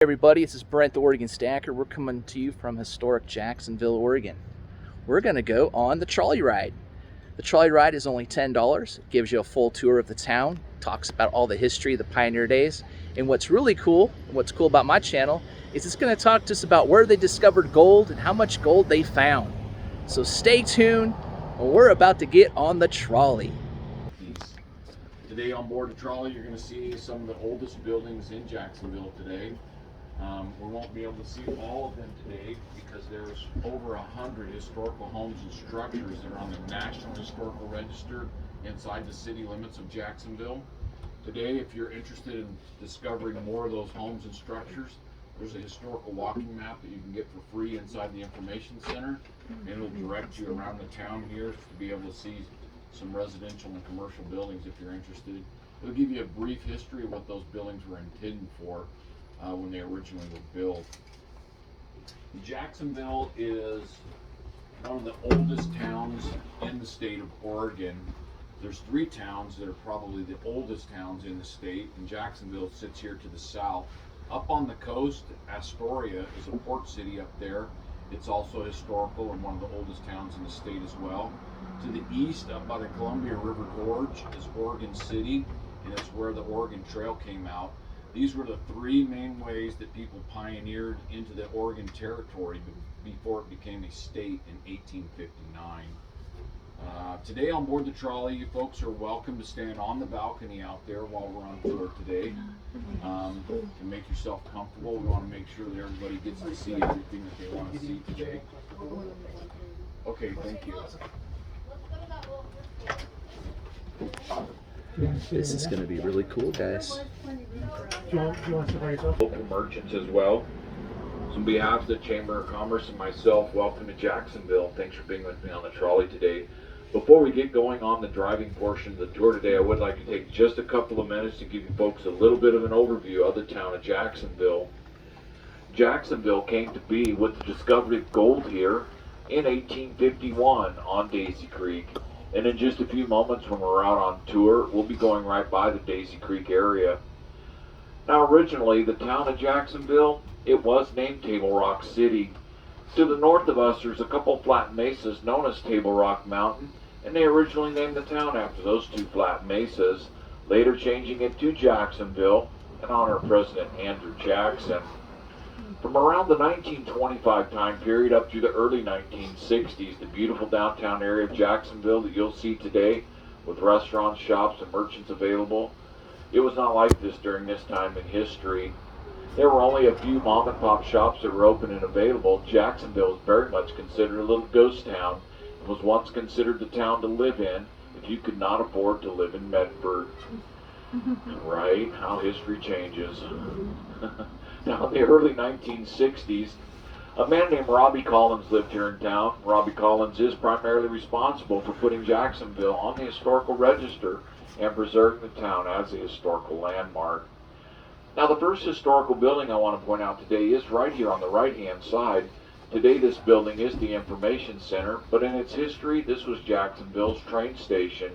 Hey everybody, this is Brent the Oregon Stacker. We're coming to you from historic Jacksonville, Oregon. We're going to go on the trolley ride. The trolley ride is only $10. It gives you a full tour of the town, talks about all the history of the pioneer days. And what's really cool, what's cool about my channel, is it's going to talk to us about where they discovered gold and how much gold they found. So stay tuned, we're about to get on the trolley. Today on board the trolley, you're going to see some of the oldest buildings in Jacksonville today. We won't be able to see all of them today because there's over 100 historical homes and structures that are on the National Historical Register inside the city limits of Jacksonville. Today, if you're interested in discovering more of those homes and structures, there's a historical walking map that you can get for free inside the information center, and it'll direct you around the town here to be able to see some residential and commercial buildings if you're interested. It'll give you a brief history of what those buildings were intended for when they originally were built. Jacksonville is one of the oldest towns in the state of Oregon. There's three towns that are probably the oldest towns in the state, and Jacksonville sits here to the south. Up on the coast, Astoria is a port city up there. It's also historical and one of the oldest towns in the state as well. To the east, up by the Columbia River Gorge, is Oregon City, and it's where the Oregon Trail came out. These were the three main ways that people pioneered into the Oregon Territory before it became a state in 1859. Today on board the trolley, you folks are welcome to stand on the balcony out there while we're on tour today. To make yourself comfortable, we want to make sure that everybody gets to see everything that they want to see today. Okay, thank you. This is going to be really cool, guys. Local merchants as well. So on behalf of the Chamber of Commerce and myself, welcome to Jacksonville. Thanks for being with me on the trolley today. Before we get going on the driving portion of the tour today, I would like to take just a couple of minutes to give you folks a little bit of an overview of the town of Jacksonville. Jacksonville came to be with the discovery of gold here in 1851 on Daisy Creek. And in just a few moments when we're out on tour, we'll be going right by the Daisy Creek area. Now originally, the town of Jacksonville, it was named Table Rock City. To the north of us, there's a couple flat mesas known as Table Rock Mountain, and they originally named the town after those two flat mesas, later changing it to Jacksonville in honor of President Andrew Jackson. From around the 1925 time period up to the early 1960s, the beautiful downtown area of Jacksonville that you'll see today with restaurants, shops, and merchants available, it was not like this during this time in history. There were only a few mom and pop shops that were open and available. Jacksonville was very much considered a little ghost town and was once considered the town to live in if you could not afford to live in Medford. Right? How history changes. Now, in the early 1960s, a man named Robbie Collins lived here in town. Robbie Collins is primarily responsible for putting Jacksonville on the historical register and preserving the town as a historical landmark. Now, the first historical building I want to point out today is right here on the right-hand side. Today, this building is the Information Center, but in its history, this was Jacksonville's train station.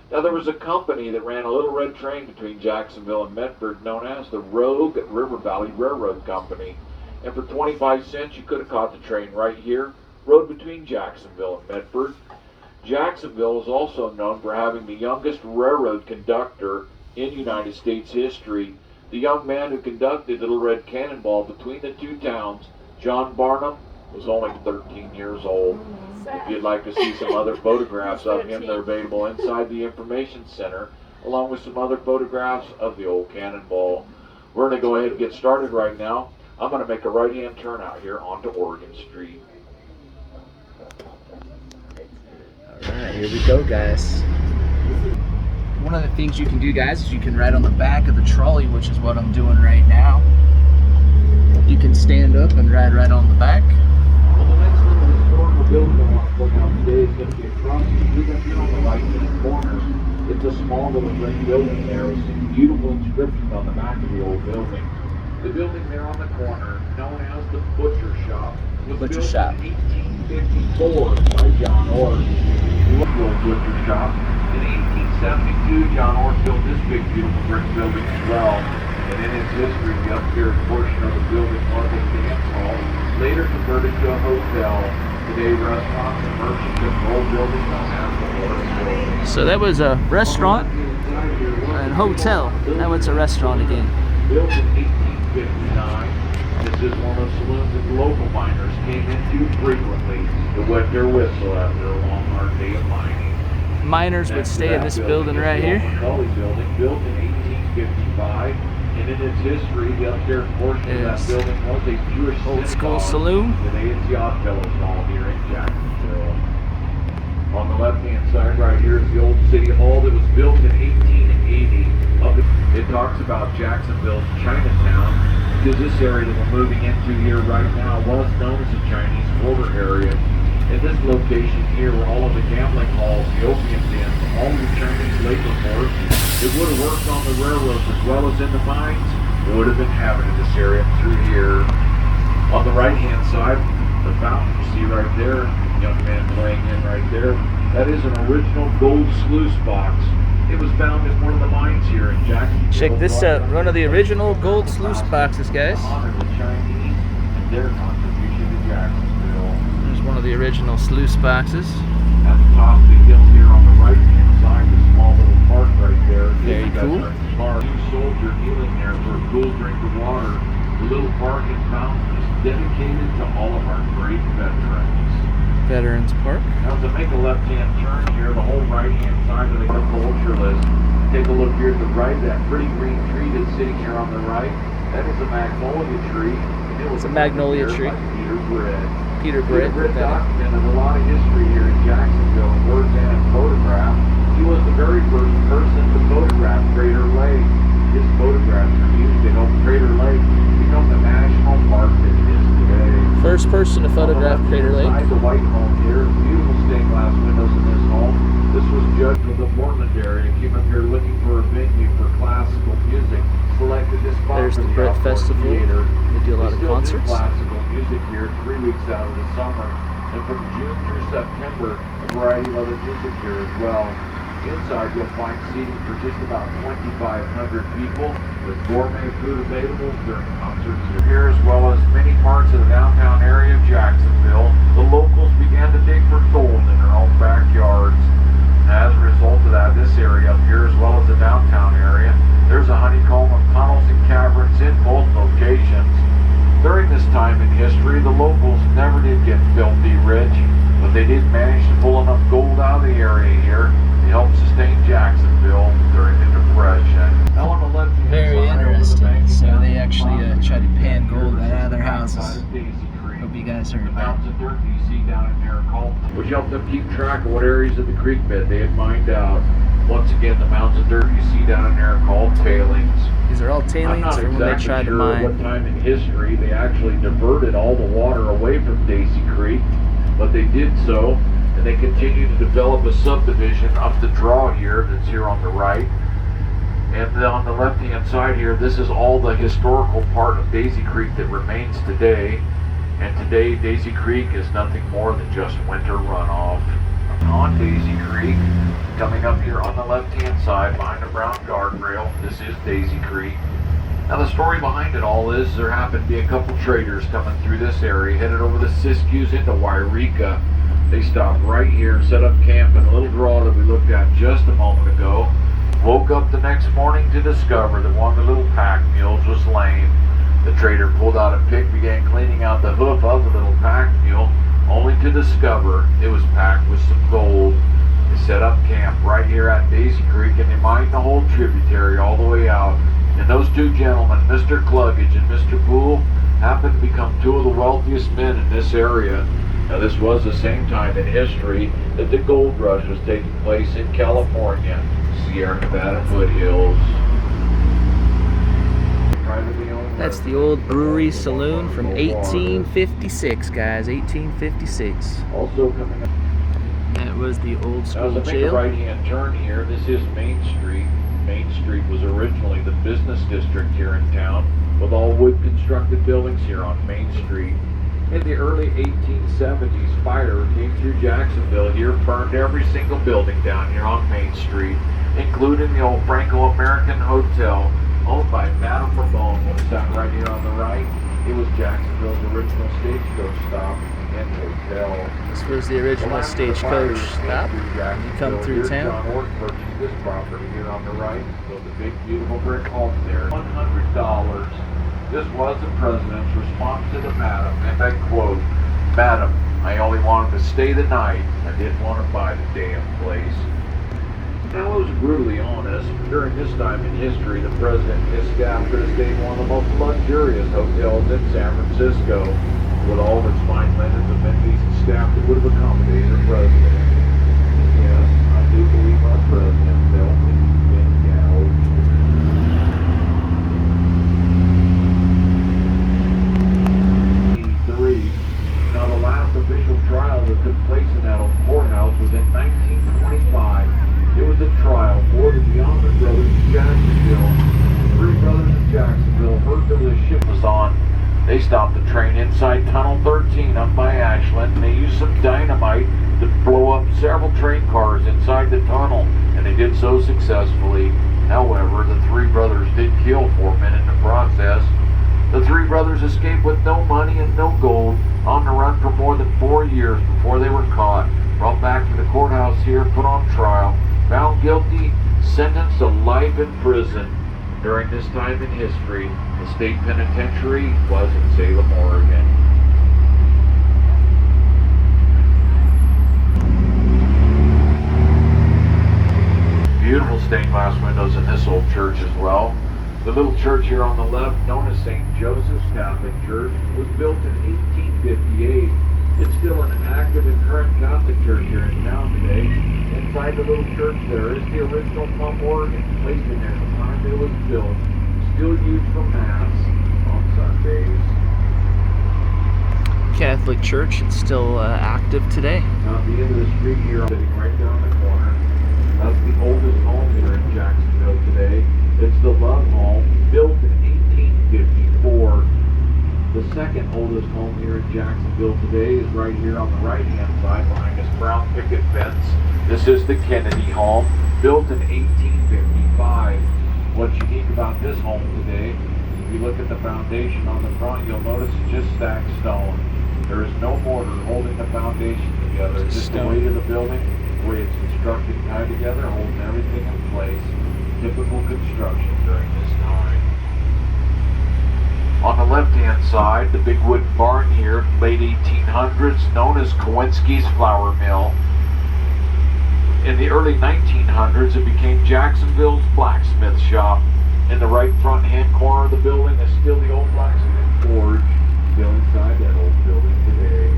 Now, there was a company that ran a little red train between Jacksonville and Medford known as the Rogue River Valley Railroad Company. And for 25 cents, you could have caught the train right here, rode between Jacksonville and Medford. Jacksonville is also known for having the youngest railroad conductor in United States history. The young man who conducted Little Red Cannonball between the two towns, John Barnum, was only 13 years old. If you'd like to see some other photographs of him, they're available inside the Information Center, along with some other photographs of the old cannonball. We're going to go ahead and get started right now. I'm going to make a right-hand turn out here onto Oregon Street. Alright, here we go, guys. One of the things you can do, guys, is you can ride on the back of the trolley, which is what I'm doing right now. You can stand up and ride right on the back. Well, the next little historical building I want to point out today is going to be across the street up here on the right-hand corner. It's a small little brick building there with some beautiful inscriptions on the back of the old building. The building there on the corner, known as the Butcher Shop, was built in 1854 by John Orr. The old Butcher Shop. In 1872, John Orr built this big, beautiful brick building as well. And in its history, the upstairs portion of the building was a dance hall, later converted to a hotel. Today, restaurants and merchants in the old building known as the Oregon Building. So that was a restaurant and hotel. Now it's a restaurant again. Built in 1859, this is one of the saloons that the local miners came into frequently to wet their whistle after a long, hard day of mining. Miners would stay in this building right here. Trolly building, built in 1855, and in its history, the upstairs portion of that building was a Jewish Old school synagogue. saloon. Today it's the Oddfellows Hall here in Jacksonville. On the left-hand side right here is the old city hall that was built in 1880. It talks about Jacksonville's Chinatown, because this area that we're moving into here right now was known as the Chinese Quarter area. In this location here were all of the gambling halls, the opium dens, all of the Chinese labor force that would have worked on the railroads as well as in the mines would have inhabited this area through here. On the right-hand side, the fountain you see right there, young man playing in right there, that is an original gold sluice box. It was found in one of the mines here in Jacksonville. Check this out, one of the original gold sluice boxes, guys. Honor the Chinese and their contribution to Jacksonville. There's one of the original sluice boxes. At the top of the hill here on the right-hand side, the small little park right there. Very cool. Park. New soldier kneeling there for a cool drink of water. The little park and fountain is dedicated to all of our great veterans. Veterans Park. Now to make a left-hand turn here, the whole right-hand side of the horticulturalist. Take a look here to the right, that pretty green tree that's sitting here on the right. That is a magnolia tree. It was It's a magnolia tree. by Peter Britt. Peter Britt. Documented a lot of history here in Jacksonville, words and photographs. He was the very first person to photograph Crater Lake. His photographs were used to help Crater Lake become the national park that it is today. First person to photograph Crater Lake. Inside the white home here, beautiful stained glass windows in this home. This was judged from the Portland area. Came up here looking for a venue for classical music. Selected this spot. There's for the the Brett outdoor Festival. theater. They do a lot of Still do concerts. classical music here 3 weeks out of the summer. And from June through September, a variety of other music here as well. Inside, you'll find seating for just about 2,500 people with gourmet food available during concerts here, as well as many parts of the downtown area of Jacksonville. The locals began to dig for gold in their own backyards. And as a result of that, this area up here, as well as the downtown area, there's a honeycomb of tunnels and caverns in both locations. During this time in history, the locals never did get filthy rich, but they did manage to pull enough gold out of the area here to help sustain Jacksonville during the Depression. Now on the left-hand Very side, interesting. over the bank So down they the actually bottom, try to pan here, gold right this out of is their the houses. backside of Daisy Creek. Hope you guys heard The that. mountains of dirt that you see down in there are called, which helped them keep track of what areas of the creek bed they had mined out. Once again, the mountains of dirt you see down in there are called tailings. These are all I'm tailings not from when they exactly tried to sure mine. what time in history they actually diverted all the water away from Daisy Creek, but they did so, and they continued to develop a subdivision up the draw here that's here on the right. And then on the left-hand side here, this is all the historical part of Daisy Creek that remains today. And today, Daisy Creek is nothing more than just winter runoff. On Daisy Creek, coming up here on the left-hand side behind the brown guardrail, this is Daisy Creek. Now the story behind it all is there happened to be a couple traders coming through this area, headed over the Siskiyous into Wairika. They stopped right here, set up camp in a little draw that we looked at just a moment ago. Woke up the next morning to discover that one of the little pack mules was lame. The trader pulled out a pick, began cleaning out the hoof of the little pack mule, only to discover it was packed with some gold. They set up camp right here at Daisy Creek, and they mined the whole tributary all the way out. And those two gentlemen, Mr. Cluggage and Mr. Poole, happened to become two of the wealthiest men in this area. Now this was the same time in history that the gold rush was taking place in California, Sierra Nevada foothills. Privately owned. That's the old brewery saloon from 1856, guys. 1856. Also coming up. That was the old Now, school as I make a jail. right-hand turn here, this is Main Street. Main Street was originally the business district here in town, with all wood constructed buildings here on Main Street. In the early 1870s, fire came through Jacksonville here, burned every single building down here on Main Street, including the old Franco-American Hotel, owned by Madame Ramon, what is that right here on the right? It was Jacksonville's original stagecoach stop and hotel. This was the original stagecoach stop. You come through town. John Orton purchased this property here on the right. Built a big, beautiful brick home there. $100. This was the president's response to the madam, and I quote, "Madam, I only wanted to stay the night. I didn't want to buy the damn place." Now, I was brutally honest. During this time in history, the president and his staff could have stayed in one of the most luxurious hotels in San Francisco, with all of its fine linens, amenities, and staff that would have accommodated the president. Yes, I do believe our president felt that he's been gouged. Now, the last official trial that took place in that old courthouse was in 1925. It was a trial for the Beyond brothers of Jacksonville. The three brothers of Jacksonville heard that the ship was on. They stopped the train inside Tunnel 13 up by Ashland, and they used some dynamite to blow up several train cars inside the tunnel, and they did so successfully. However, the three brothers did kill 4 men in the process. The three brothers escaped with no money and no gold, on the run for more than 4 years before they were caught, brought back to the courthouse here, put on trial, found guilty, sentenced to life in prison. During this time in history, the state penitentiary was in Salem, Oregon. Beautiful stained glass windows in this old church as well. The little church here on the left, known as St. Joseph's Catholic Church, was built in 1858. It's still an active and current Catholic church here in town today. Inside the little church there is the original pump organ placed in there at the time it was built. Still used for Mass on Sundays. Catholic Church, it's still active today. Now at the end of the street here, sitting right there on the corner, that's the oldest home here in Jacksonville today. It's the Love Home, built in 1854. The second oldest home here in Jacksonville today is right here on the right-hand side behind this brown picket fence. This is the Kennedy Home, built in 1855. What's unique about this home today, if you look at the foundation on the front, you'll notice it's just stacked stone. There is no mortar holding the foundation together. It's just the weight of the building, the way it's constructed and tied together, holding everything in place. Typical construction during this time. On the left-hand side, the big wooden barn here, late 1800s, known as Kowinski's Flour Mill. In the early 1900s, it became Jacksonville's blacksmith shop. In the right front-hand corner of the building is still the old blacksmith forge, still inside that old building today.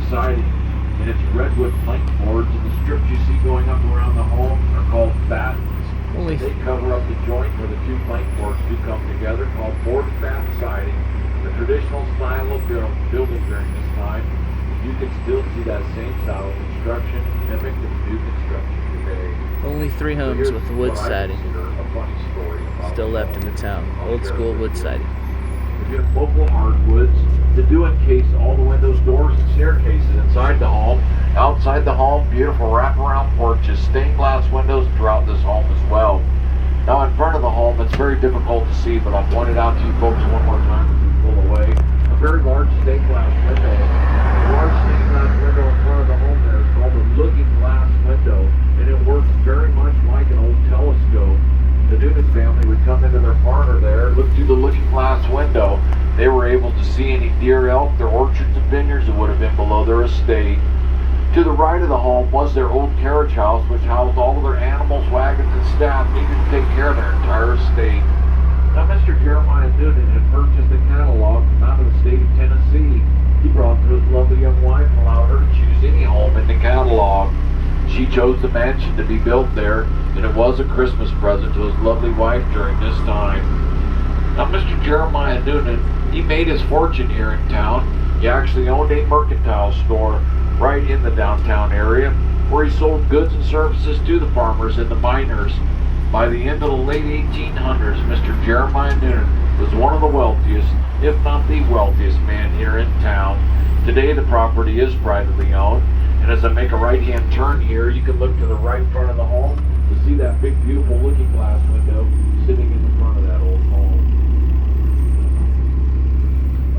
Siding in its redwood plank boards, and the strips you see going up around the home are called battens. They cover up the joint where the two plank boards do come together, called board batten siding. The traditional style of building during this time, you can still see that same style of construction mimicked in new construction today. Only 3 homes with the wood siding still left in the town. Old school wood siding. We have local hardwoods to do encase all the windows, doors, and staircases inside the home. Outside the home, beautiful wraparound porches, stained glass windows throughout this home as well. Now in front of the home, it's very difficult to see, but I'll point it out to you folks one more time as we pull away. A very large stained glass window. The large stained glass window in front of the home there is called a looking glass window, and it works very much like an old telescope. The Newman family would come into their parlor there, look through the looking glass window. They were able to see any deer, elk, their orchards and vineyards that would have been below their estate. To the right of the home was their old carriage house, which housed all of their animals, wagons, and staff needed to take care of their entire estate. Now, Mr. Jeremiah Noonan had purchased a catalog from out of the state of Tennessee. He brought to his lovely young wife and allowed her to choose any home in the catalog. She chose the mansion to be built there, and it was a Christmas present to his lovely wife during this time. Now, Mr. Jeremiah Noonan, he made his fortune here in town. He actually owned a mercantile store right in the downtown area, where he sold goods and services to the farmers and the miners. By the end of the late 1800s, Mr. Jeremiah Noonan was one of the wealthiest, if not the wealthiest man here in town. Today, the property is privately owned, and as I make a right-hand turn here, you can look to the right front of the home. You see that big, beautiful looking glass window sitting in the front of that old home.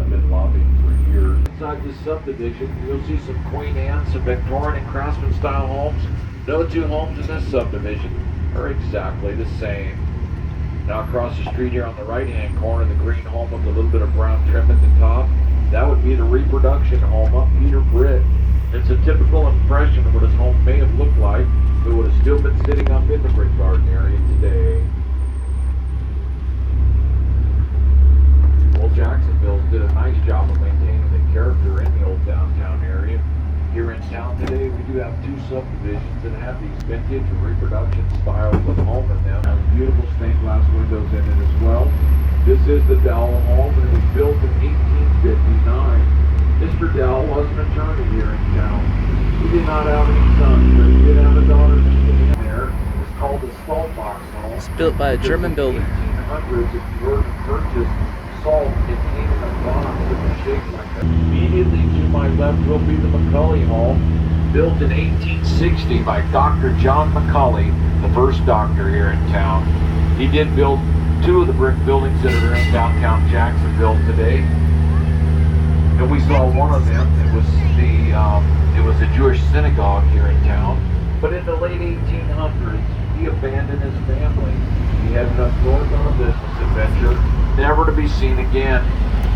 I've been lobbying for years. Inside this subdivision, you'll see some Queen Anne, some Victorian and Craftsman style homes. No two homes in this subdivision are exactly the same. Now across the street here on the right hand corner, the green home with a little bit of brown trim at the top, that would be the reproduction home of Peter Britt. It's a typical impression of what his home may have looked like if it would have still been sitting up in the brick garden area today. Well, Jacksonville did a nice job of maintaining the character in the old downtown area. Here in town today, we do have two subdivisions that have these vintage reproduction styles of home in them. Have beautiful stained glass windows in it as well. This is the Dell home, and it was built in 1859. Mr. Dell was an attorney here in town. He did not have any sons, but he did have a daughter living in there. It's called the Salt Box home. It's built by a German builder. In the 1800s, if you were to purchase salt, it came in a box that was shaped like that. Immediately to my left will be the McCully home, built in 1860 by Dr. John McCully, the first doctor here in town. He did build two of the brick buildings that are in downtown Jacksonville today. And we saw one of them. It was a Jewish synagogue here in town. But in the late 1800s, he abandoned his family. He headed up north on a business adventure, never to be seen again.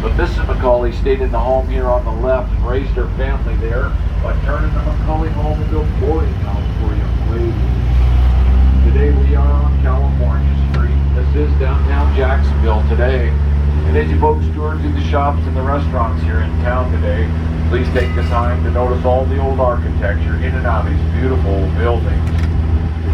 But Mrs. McCully stayed in the home here on the left and raised her family there by turning the McCully home into a boarding house for young ladies. Today we are on California Street. This is downtown Jacksonville today. And as you folks tour through the shops and the restaurants here in town today, please take the time to notice all the old architecture in and out of these beautiful buildings.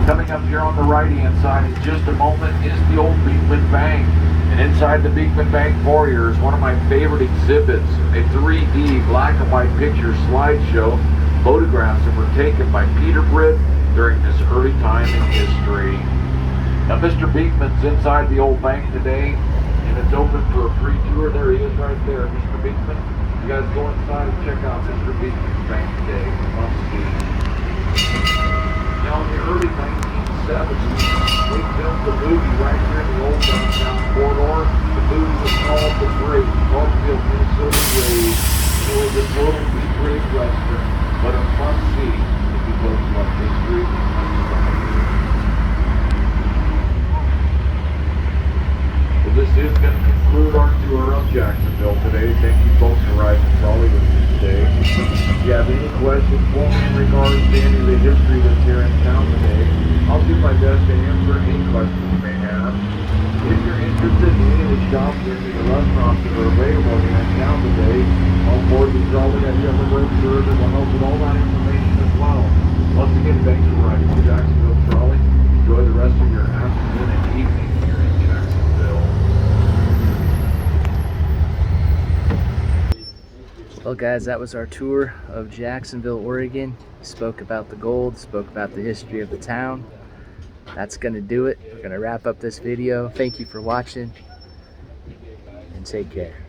Coming up here on the right-hand side in just a moment is the old Beekman Bank. And inside the Beekman Bank foyer is one of my favorite exhibits, a 3D black and white picture slideshow, photographs that were taken by Peter Britt during this early time in history. Now Mr. Beekman's inside the old bank today, and it's open for a free tour. There he is right there, Mr. Beekman. You guys go inside and check out Mr. Beekman's bank today. Must see. Now in the early 1970s, we filmed the movie right here in the old downtown corridor. The movie was called The Break, Northfield, Minnesota Raid. It was a total B-grade western, but a must see if you folks love history. Well, this is going to conclude our tour of Jacksonville today. Thank you folks for riding the trolley with me today. If you have any questions for me in regards to any of the history that's here in town today, I'll do my best to answer any questions you may have. If you're interested in any of the shops or any of the restaurants that are available here in town today, on board the trolley, I have a brochure that will help with all that information as well. Once again, thanks for riding the Jacksonville Trolley. Enjoy the rest of your afternoon and evening here in Jacksonville. Well guys, that was our tour of Jacksonville, Oregon. Spoke about the gold, spoke about the history of the town. That's gonna do it. We're gonna wrap up this video. Thank you for watching and take care.